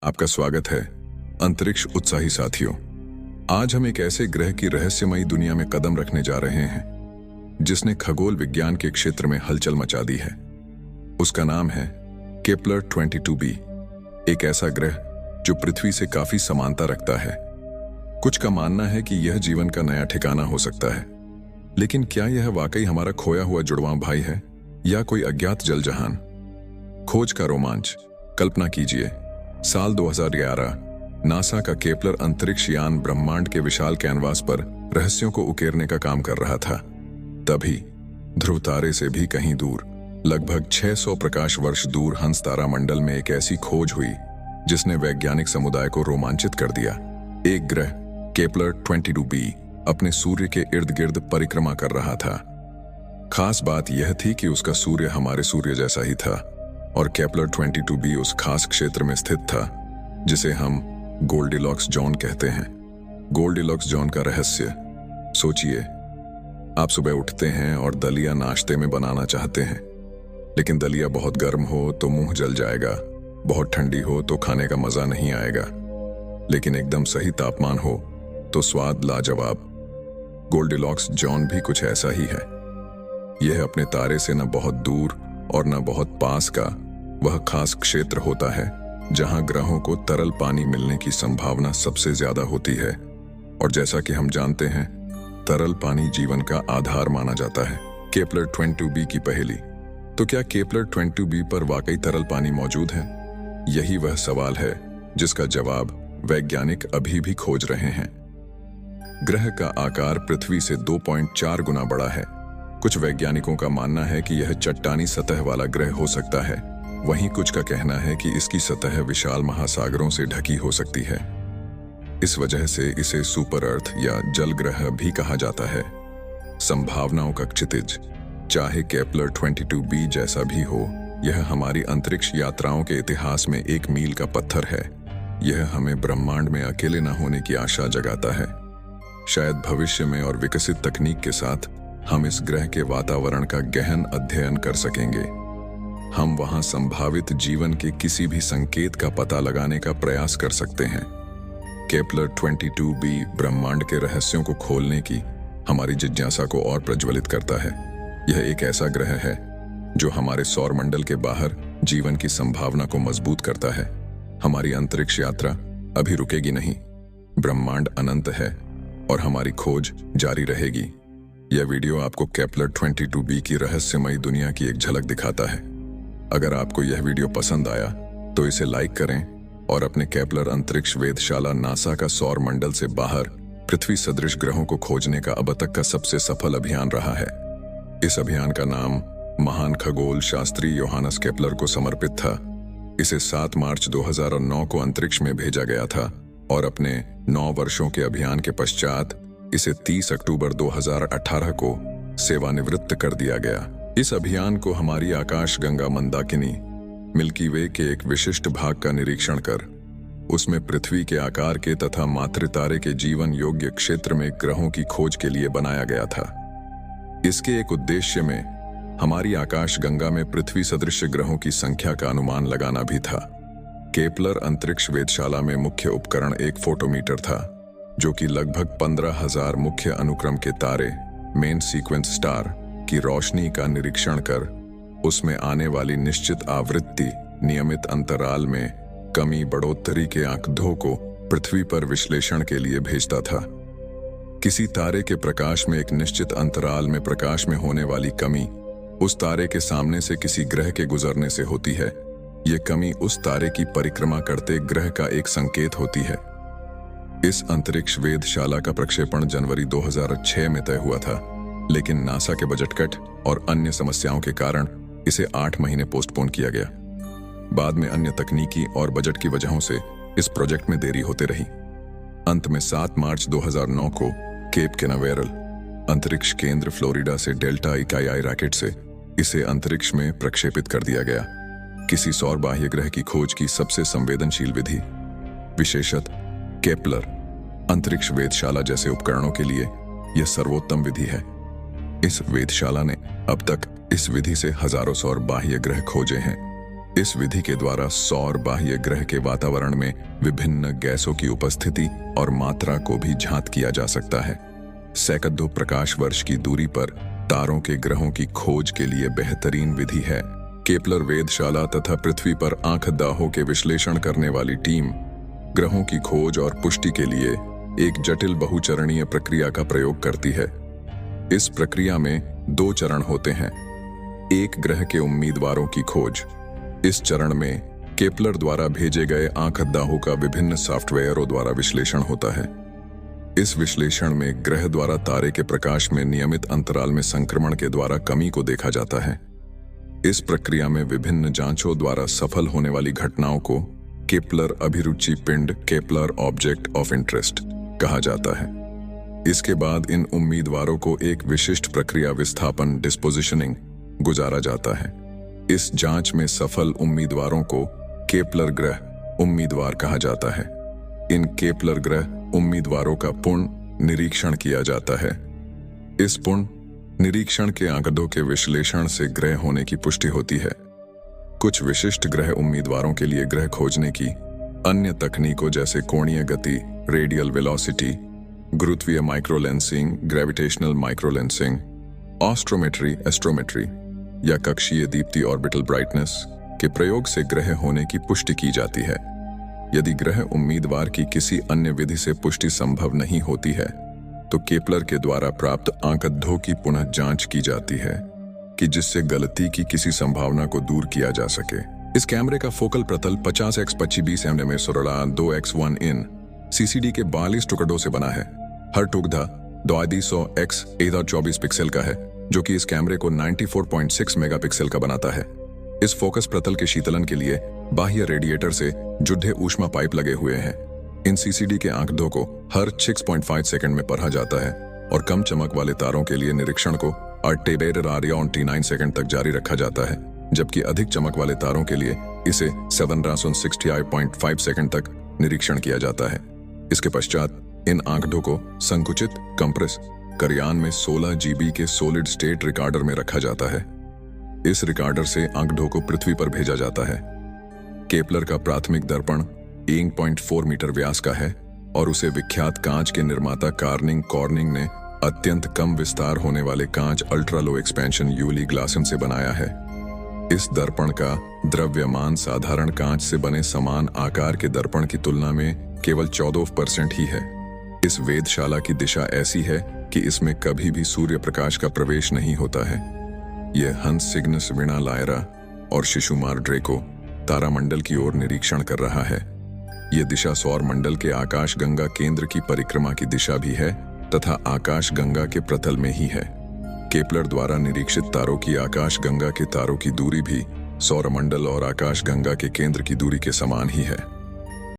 आपका स्वागत है अंतरिक्ष उत्साही साथियों। आज हम एक ऐसे ग्रह की रहस्यमयी दुनिया में कदम रखने जा रहे हैं जिसने खगोल विज्ञान के क्षेत्र में हलचल मचा दी है। उसका नाम है केपलर 22b, एक ऐसा ग्रह जो पृथ्वी से काफी समानता रखता है। कुछ का मानना है कि यह जीवन का नया ठिकाना हो सकता है, लेकिन क्या यह वाकई हमारा खोया हुआ जुड़वां भाई है या कोई अज्ञात जलजहान? खोज का रोमांच। कल्पना कीजिए, साल 2011 नासा का केपलर अंतरिक्ष यान ब्रह्मांड के विशाल कैनवास पर रहस्यों को उकेरने का काम कर रहा था। तभी ध्रुव तारे से भी कहीं दूर, लगभग 600 प्रकाश वर्ष दूर हंस तारा मंडल में एक ऐसी खोज हुई जिसने वैज्ञानिक समुदाय को रोमांचित कर दिया। एक ग्रह केपलर 22b अपने सूर्य के इर्द गिर्द परिक्रमा कर रहा था। खास बात यह थी कि उसका सूर्य हमारे सूर्य जैसा ही था और केपलर 22b उस खास क्षेत्र में स्थित था जिसे हम गोल्डीलॉक्स जोन कहते हैं। गोल्डीलॉक्स जोन का रहस्य। सोचिए, आप सुबह उठते हैं और दलिया नाश्ते में बनाना चाहते हैं, लेकिन दलिया बहुत गर्म हो तो मुंह जल जाएगा, बहुत ठंडी हो तो खाने का मजा नहीं आएगा, लेकिन एकदम सही तापमान हो तो स्वाद लाजवाब। गोल्डीलॉक्स जोन भी कुछ ऐसा ही है। यह अपने तारे से न बहुत दूर और न बहुत पास का वह खास क्षेत्र होता है जहां ग्रहों को तरल पानी मिलने की संभावना सबसे ज्यादा होती है। और जैसा कि हम जानते हैं, तरल पानी जीवन का आधार माना जाता है। केपलर 22b की पहेली। तो क्या केपलर 22b पर वाकई तरल पानी मौजूद है? यही वह सवाल है जिसका जवाब वैज्ञानिक अभी भी खोज रहे हैं। ग्रह का आकार पृथ्वी से 2.4 गुना बड़ा है। कुछ वैज्ञानिकों का मानना है कि यह चट्टानी सतह वाला ग्रह हो सकता है, वहीं कुछ का कहना है कि इसकी सतह विशाल महासागरों से ढकी हो सकती है। इस वजह से इसे सुपर अर्थ या जल ग्रह भी कहा जाता है। संभावनाओं का क्षितिज। चाहे केपलर 22b जैसा भी हो, यह हमारी अंतरिक्ष यात्राओं के इतिहास में एक मील का पत्थर है। यह हमें ब्रह्मांड में अकेले न होने की आशा जगाता है। शायद भविष्य में और विकसित तकनीक के साथ हम इस ग्रह के वातावरण का गहन अध्ययन कर सकेंगे। हम वहां संभावित जीवन के किसी भी संकेत का पता लगाने का प्रयास कर सकते हैं। केपलर 22b ब्रह्मांड के रहस्यों को खोलने की हमारी जिज्ञासा को और प्रज्वलित करता है। यह एक ऐसा ग्रह है जो हमारे सौर मंडल के बाहर जीवन की संभावना को मजबूत करता है। हमारी अंतरिक्ष यात्रा अभी रुकेगी नहीं। ब्रह्मांड अनंत है और हमारी खोज जारी रहेगी। यह वीडियो आपको केपलर 22b की रहस्यमयी दुनिया की एक झलक दिखाता है। अगर आपको यह वीडियो पसंद आया तो इसे लाइक करें और अपने केपलर अंतरिक्ष वेधशाला नासा का सौर मंडल से बाहर पृथ्वी सदृश ग्रहों को खोजने का अब तक का सबसे सफल अभियान रहा है। इस अभियान का नाम महान खगोल शास्त्री योहानस केपलर को समर्पित था। इसे 7 मार्च 2009 को अंतरिक्ष में भेजा गया था और अपने 9 वर्षों के अभियान के पश्चात इसे 30 अक्टूबर 2018 को सेवानिवृत्त कर दिया गया। इस अभियान को हमारी आकाश गंगा मंदाकिनी मिल्की वे के एक विशिष्ट भाग का निरीक्षण कर उसमें पृथ्वी के आकार के तथा मातृतारे के जीवन योग्य क्षेत्र में ग्रहों की खोज के लिए बनाया गया था। इसके एक उद्देश्य में हमारी आकाश गंगा में पृथ्वी सदृश ग्रहों की संख्या का अनुमान लगाना भी था। केपलर अंतरिक्ष वेधशाला में मुख्य उपकरण एक फोटोमीटर था, जो कि लगभग 15,000 मुख्य अनुक्रम के तारे, मेन सीक्वेंस स्टार की रोशनी का निरीक्षण कर उसमें आने वाली निश्चित आवृत्ति, नियमित अंतराल में कमी बढ़ोतरी के आंकड़ों को पृथ्वी पर विश्लेषण के लिए भेजता था। किसी तारे के प्रकाश में एक निश्चित अंतराल में प्रकाश में होने वाली कमी उस तारे के सामने से किसी ग्रह के गुजरने से होती है। ये कमी उस तारे की परिक्रमा करते ग्रह का एक संकेत होती है। इस अंतरिक्ष वेधशाला का प्रक्षेपण जनवरी 2006 में तय हुआ था, लेकिन नासा के बजट कट और अन्य समस्याओं के कारण इसे 8 महीने पोस्टपोन किया गया। बाद में अन्य तकनीकी और बजट की वजहों से इस प्रोजेक्ट में देरी होते रही। अंत में 7 मार्च 2009 को केप कैनावेरल अंतरिक्ष केंद्र फ्लोरिडा से डेल्टा इकाई रॉकेट से इसे अंतरिक्ष में प्रक्षेपित कर दिया गया। किसी सौर बाह्य ग्रह की खोज की सबसे संवेदनशील विधि, विशेषत केपलर अंतरिक्ष वेधशाला जैसे उपकरणों के लिए यह सर्वोत्तम विधि है। इस वेधशाला ने अब तक इस विधि से हजारों सौर बाह्य ग्रह खोजे हैं। इस विधि के द्वारा सौर बाह्य ग्रह के वातावरण में विभिन्न गैसों की उपस्थिति और मात्रा को भी झांत किया जा सकता है। सैकड़ों प्रकाश वर्ष की दूरी पर तारों के ग्रहों की खोज के लिए बेहतरीन विधि है। केपलर वेधशाला तथा पृथ्वी पर आंख दाहों के विश्लेषण करने वाली टीम ग्रहों की खोज और पुष्टि के लिए एक जटिल बहुचरणीय प्रक्रिया का प्रयोग करती है। इस प्रक्रिया में 2 चरण होते हैं। एक ग्रह के उम्मीदवारों की खोज। इस चरण में केपलर द्वारा भेजे गए आंख दाहों का विभिन्न सॉफ्टवेयरों द्वारा विश्लेषण होता है। इस विश्लेषण में ग्रह द्वारा तारे के प्रकाश में नियमित अंतराल में संक्रमण के द्वारा कमी को देखा जाता है। इस प्रक्रिया में विभिन्न जांचों द्वारा सफल होने वाली घटनाओं को केपलर अभिरुचि पिंड केपलर ऑब्जेक्ट ऑफ इंटरेस्ट कहा जाता है। इसके बाद इन उम्मीदवारों को एक विशिष्ट प्रक्रिया विस्थापन डिस्पोजिशनिंग गुजारा जाता है। इस जांच में सफल उम्मीदवारों को केपलर ग्रह उम्मीदवार कहा जाता है। इन केपलर ग्रह उम्मीदवारों का पूर्ण निरीक्षण किया जाता है। इस पूर्ण निरीक्षण के आंकड़ों के विश्लेषण से ग्रह होने की पुष्टि होती है। कुछ विशिष्ट ग्रह उम्मीदवारों के लिए ग्रह खोजने की अन्य तकनीकों जैसे कोणीय गति, radial velocity, गुरुत्वीय microlensing, gravitational microlensing, ऑस्ट्रोमेट्री, astrometry या कक्षीय दीप्ति ऑर्बिटल ब्राइटनेस के प्रयोग से ग्रह होने की पुष्टि की जाती है। यदि ग्रह उम्मीदवार की किसी अन्य विधि से पुष्टि संभव नहीं होती है तो केपलर के द्वारा प्राप्त आंकड़ों की पुनः जांच की जाती है कि जिससे गलती की किसी संभावना को दूर किया जा सके। इस कैमरे का फोकल प्रतल 50x25 mm 2x1 इन सीसीडी के 42 टुकड़ों से बना है। हर टुकड़ा 200x 24 पिक्सल का है, जो कि इस कैमरे को 94.6 मेगापिक्सल का बनाता है। इस फोकस प्रतल के शीतलन के लिए बाह्य रेडिएटर से जुड़े ऊष्मा पाइप लगे हुए हैं। इन सीसीडी के आंकड़ों को हर 6.5 सेकंड में पढ़ा जाता है और कम चमक वाले तारों के लिए निरीक्षण को 8 सेकंड तक जारी रखा जाता है, जबकि अधिक चमक वाले तारों के लिए इसे 768.5 सेकंड तक निरीक्षण किया जाता है। इसके पश्चात इन आंकड़ों को संकुचित कंप्रेस करयान में 16 GB के सॉलिड स्टेट रिकॉर्डर में रखा जाता है। इस रिकॉर्डर से आंकड़ों को पृथ्वी पर भेजा जाता है। केपलर का प्राथमिक दर्पण 1.4 मीटर व्यास का है और उसे विख्यात कांच के निर्माता कॉर्निंग ने अत्यंत कम विस्तार होने वाले कांच अल्ट्रा लो एक्सपेंशन यूली ग्लासन से बनाया है। इस दर्पण का द्रव्यमान साधारण कांच से बने समान आकार के दर्पण की तुलना में केवल 14% ही है। इस वेधशाला की दिशा ऐसी है कि इसमें कभी भी सूर्य प्रकाश का प्रवेश नहीं होता है। यह हंस सिग्नस विना लायरा और शिशुमार ड्रेको तारामंडल की ओर निरीक्षण कर रहा है। यह दिशा सौर मंडल के आकाश गंगा केंद्र की परिक्रमा की दिशा भी है तथा आकाश गंगा के प्रतल में ही है। केपलर द्वारा निरीक्षित तारों की आकाश गंगा के तारों की दूरी भी सौरमंडल और आकाश गंगा के केंद्र की दूरी के समान ही है।